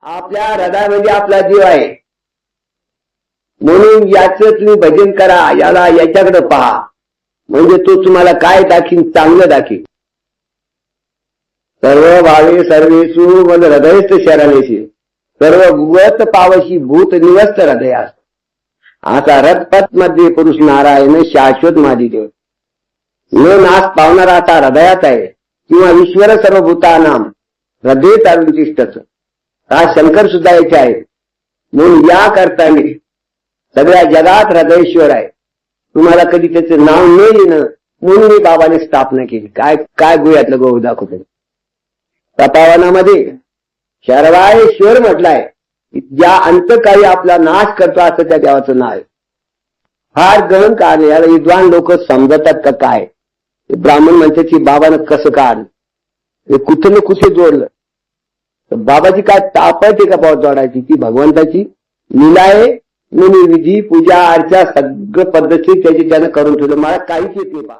आपल्या हृदयामध्ये आपला जीव आहे, म्हणून याचं तुम्ही भजन करा, याला याच्याकडे पहा, म्हणजे तो तुम्हाला काय दाखीन, चांगलं दाखीन. सर्व भावे सर्वेषु मन हृदयस्थ शरणेशी सर्व भूवत पावशी भूत निवस्त हृदयास. आता रथपथ मध्ये पुरुष नारायण शाश्वत माझी देव न नाश पावणारा आता हृदयात आहे, किंवा ईश्वर सर्व भूतानाम हृदय तारून तिष्ठच. हा शंकर सुद्धा याचे आहेत. म्हणून या करताना सगळ्या जगात हृदयेश्वर आहे. तुम्हाला कधी त्याचं नाव न येणं म्हणून मी बाबाने स्थापना केली. काय काय गोयातलं गो दाखवतो. तपावनामध्ये शर्वायेश्वर म्हटलाय, ज्या अंतकाळी आपला नाश करतो असं त्या देवाचं नाव आहे. फार गहन कारण याला विद्वान लोक समजतात का काय. ब्राह्मण म्हणतात की बाबानं कसं काढ, कुठं न कुठे जोडलं. बाबाची काय तापत का पाव जोडायची, ती भगवंताची लीला आहे. म्हणून विधी पूजा अर्चा सगळं पद्धती त्याची त्यानं करून ठेवलं. मला काहीच येत नाही बा.